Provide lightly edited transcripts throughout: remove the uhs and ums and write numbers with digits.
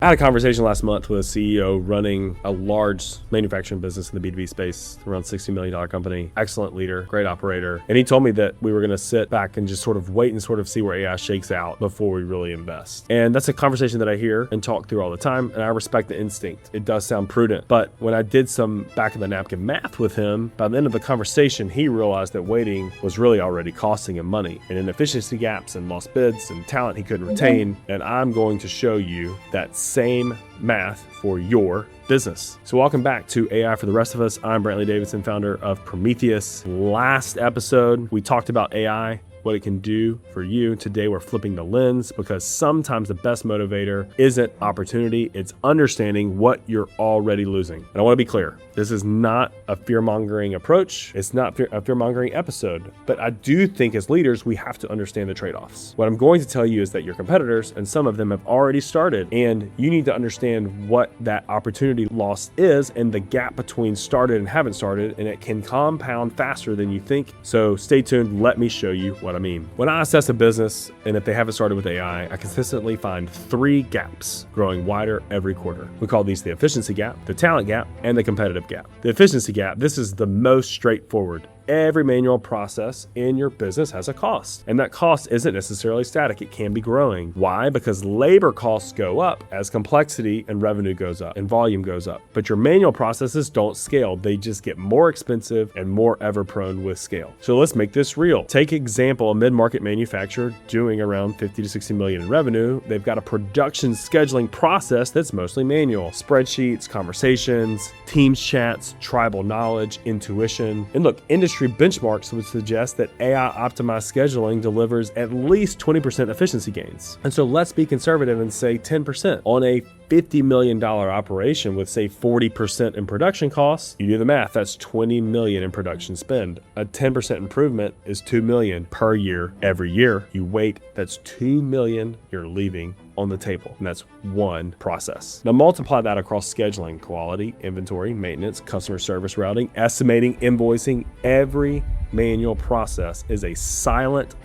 I had a conversation last month with a CEO running a large manufacturing business in the B2B space, around $60 million company, excellent leader, great operator. And he told me that we were going to sit back and just sort of wait and sort of see where AI shakes out before we really invest. And that's a conversation that I hear and talk through all the time. And I respect the instinct. It does sound prudent. But when I did some back of the napkin math with him, by the end of the conversation, he realized that waiting was really already costing him money and inefficiency gaps and lost bids and talent he couldn't retain. And I'm going to show you that same math for your business. So welcome back to AI for the Rest of Us. I'm Brantley Davidson, founder of Prometheus. Last episode, we talked about AI, what it can do for you. Today, we're flipping the lens because sometimes the best motivator isn't opportunity, it's understanding what you're already losing. And I want to be clear, this is not a fear-mongering approach. It's not a fear-mongering episode, but I do think as leaders, we have to understand the trade-offs. What I'm going to tell you is that your competitors, and some of them have already started, and you need to understand what that opportunity loss is and the gap between started and haven't started, and it can compound faster than you think. So stay tuned. Let me show you what I mean. When I assess a business, and if they haven't started with AI, I consistently find 3 gaps growing wider every quarter. We call these the efficiency gap, the talent gap, and the competitive gap. The efficiency gap, this is the most straightforward. Every manual process in your business has a cost, and that cost isn't necessarily static. It can be growing. Why? Because labor costs go up as complexity and revenue goes up and volume goes up. But your manual processes don't scale. They just get more expensive and more ever prone with scale. So let's make this real. Take example, a mid-market manufacturer doing around 50 to 60 million in revenue. They've got a production scheduling process that's mostly manual. Spreadsheets, conversations, Teams chats, tribal knowledge, intuition. And look, industry benchmarks would suggest that AI optimized scheduling delivers at least 20% efficiency gains. And so let's be conservative and say 10% on a $50 million operation with say 40% in production costs. You do the math, that's 20 million in production spend. A 10% improvement is 2 million per year. Every year you wait, that's 2 million you're leaving on the table. And that's one process. Now multiply that across scheduling, quality, inventory, maintenance, customer service routing, estimating, invoicing. Every manual process is a silent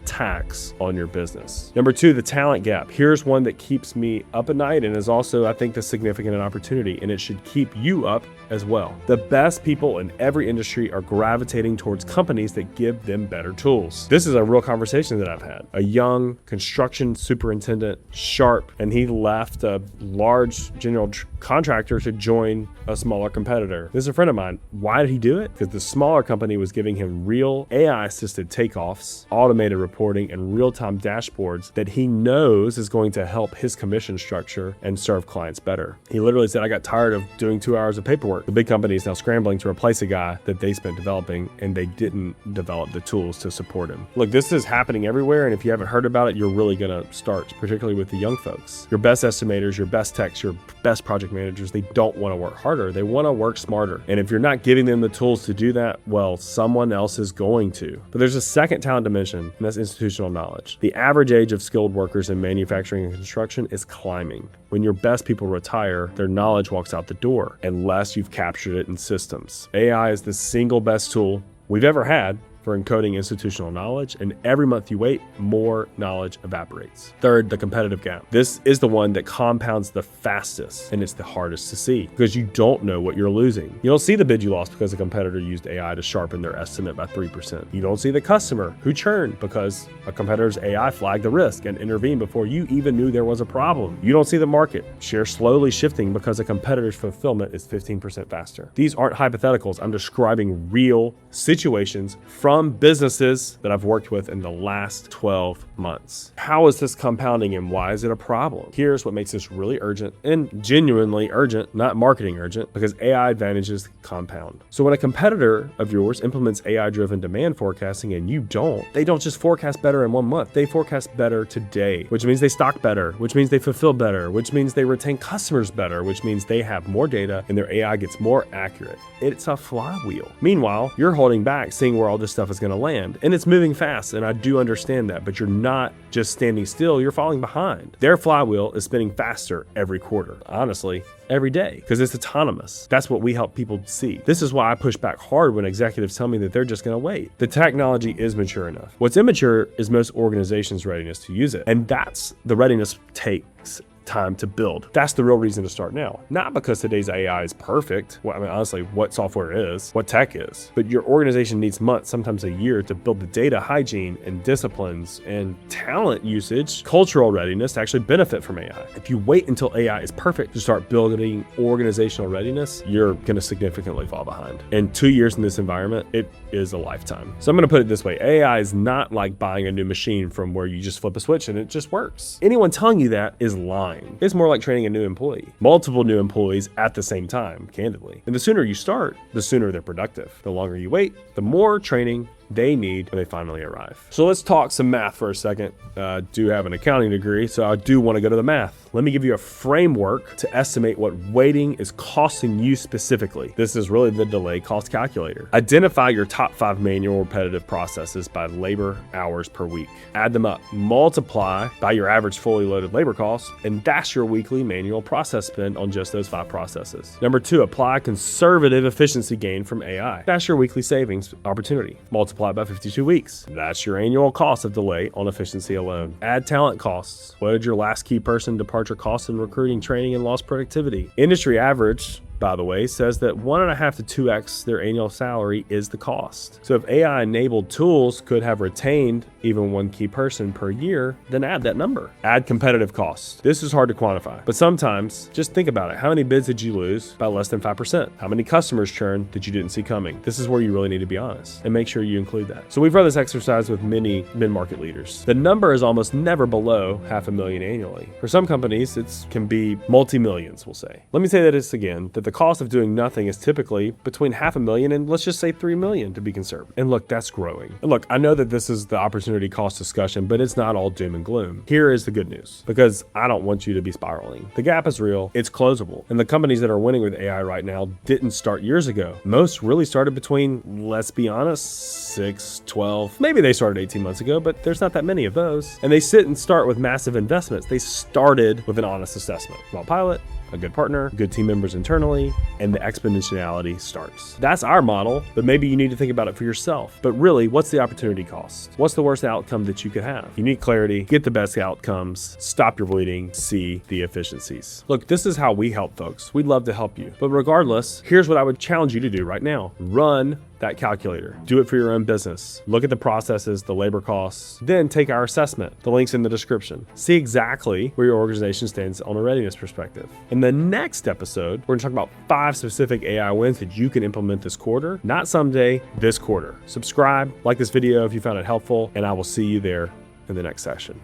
tax on your business. Number 2, the talent gap. Here's one that keeps me up at night and is also, I think, the significant opportunity, and it should keep you up as well. The best people in every industry are gravitating towards companies that give them better tools. This is a real conversation that I've had. A young construction superintendent, sharp, and he left a large general contractor to join a smaller competitor. This is a friend of mine. Why did he do it? Because the smaller company was giving him real AI-assisted takeoffs, automated reporting, and real-time dashboards that he knows is going to help his commission structure and serve clients better. He literally said, I got tired of doing 2 hours of paperwork. The big company is now scrambling to replace a guy that they spent developing, and they didn't develop the tools to support him. Look, this is happening everywhere, and if you haven't heard about it, you're really gonna start, particularly with the young folks. Your best estimators, your best techs, your best project managers, they don't wanna work harder, they wanna work smarter. And if you're not giving them the tools to do that, well, someone else is going to. But there's a second talent dimension, and that's institutional knowledge. The average age of skilled workers in manufacturing and construction is climbing. When your best people retire, their knowledge walks out the door unless you've captured it in systems. AI is the single best tool we've ever had for encoding institutional knowledge, and every month you wait, more knowledge evaporates. Third, the competitive gap. This is the one that compounds the fastest, and it's the hardest to see because you don't know what you're losing. You don't see the bid you lost because a competitor used AI to sharpen their estimate by 3%. You don't see the customer who churned because a competitor's AI flagged the risk and intervened before you even knew there was a problem. You don't see the market share slowly shifting because a competitor's fulfillment is 15% faster. These aren't hypotheticals. I'm describing real situations from businesses that I've worked with in the last 12 months. How is this compounding and why is it a problem? Here's what makes this really urgent and genuinely urgent, not marketing urgent, because AI advantages compound. So when a competitor of yours implements AI-driven demand forecasting and you don't, they don't just forecast better in 1 month, they forecast better today, which means they stock better, which means they fulfill better, which means they retain customers better, which means they have more data and their AI gets more accurate. It's a flywheel. Meanwhile, you're holding back, seeing where all this stuff is going to land, and it's moving fast, and I do understand that, but you're not just standing still, you're falling behind. Their flywheel is spinning faster every quarter, honestly, every day, because it's autonomous. That's what we help people see. This is why I push back hard when executives tell me that they're just going to wait. The technology is mature enough. What's immature is most organizations' readiness to use it, and that's the readiness takes time to build. That's the real reason to start now. Not because today's AI is perfect. Well, I mean, honestly, what software is, what tech is, but your organization needs months, sometimes a year, to build the data hygiene and disciplines and talent usage, cultural readiness to actually benefit from AI. If you wait until AI is perfect to start building organizational readiness, you're going to significantly fall behind. And 2 years in this environment, it is a lifetime. So I'm going to put it this way. AI is not like buying a new machine from where you just flip a switch and it just works. Anyone telling you that is lying. It's more like training a new employee, multiple new employees at the same time, candidly. And the sooner you start, the sooner they're productive. The longer you wait, the more training they need when they finally arrive. So let's talk some math for a second. I do have an accounting degree, so I do want to go to the math. Let me give you a framework to estimate what waiting is costing you specifically. This is really the delay cost calculator. Identify your top 5 manual repetitive processes by labor hours per week. Add them up, multiply by your average fully loaded labor cost, and that's your weekly manual process spend on just those 5 processes. Number 2, apply conservative efficiency gain from AI. That's your weekly savings opportunity. Multiply by 52 weeks. That's your annual cost of delay on efficiency alone. Add talent costs. What did your last key person departure cost in recruiting, training, and lost productivity? Industry average, by the way, says that 1.5 to 2x their annual salary is the cost. So if AI-enabled tools could have retained even 1 key person per year, then add that number. Add competitive costs. This is hard to quantify, but sometimes just think about it. How many bids did you lose by less than 5%? How many customers churn that you didn't see coming? This is where you really need to be honest and make sure you include that. So we've run this exercise with many mid-market leaders. The number is almost never below $500,000 annually. For some companies, it can be multi-millions, we'll say. Let me say this again, that the cost of doing nothing is typically between $500,000 and let's just say $3 million to be conservative. And look, that's growing. And look, I know that this is the opportunity cost discussion, but it's not all doom and gloom. Here is the good news, because I don't want you to be spiraling. The gap is real, it's closable. And the companies that are winning with AI right now didn't start years ago. Most really started between, let's be honest, 6, 12, maybe they started 18 months ago, but there's not that many of those. And they sit and start with massive investments. They started with an honest assessment. Small pilot, a good partner, good team members internally, and the exponentiality starts. That's our model, but maybe you need to think about it for yourself. But really, what's the opportunity cost? What's the worst outcome that you could have? You need clarity, get the best outcomes, stop your bleeding, see the efficiencies. Look, this is how we help folks. We'd love to help you. But regardless, here's what I would challenge you to do right now. Run that calculator. Do it for your own business. Look at the processes, the labor costs, then take our assessment. The link's in the description. See exactly where your organization stands on a readiness perspective. In the next episode, we're gonna talk about 5 specific AI wins that you can implement this quarter, not someday, this quarter. Subscribe, like this video if you found it helpful, and I will see you there in the next session.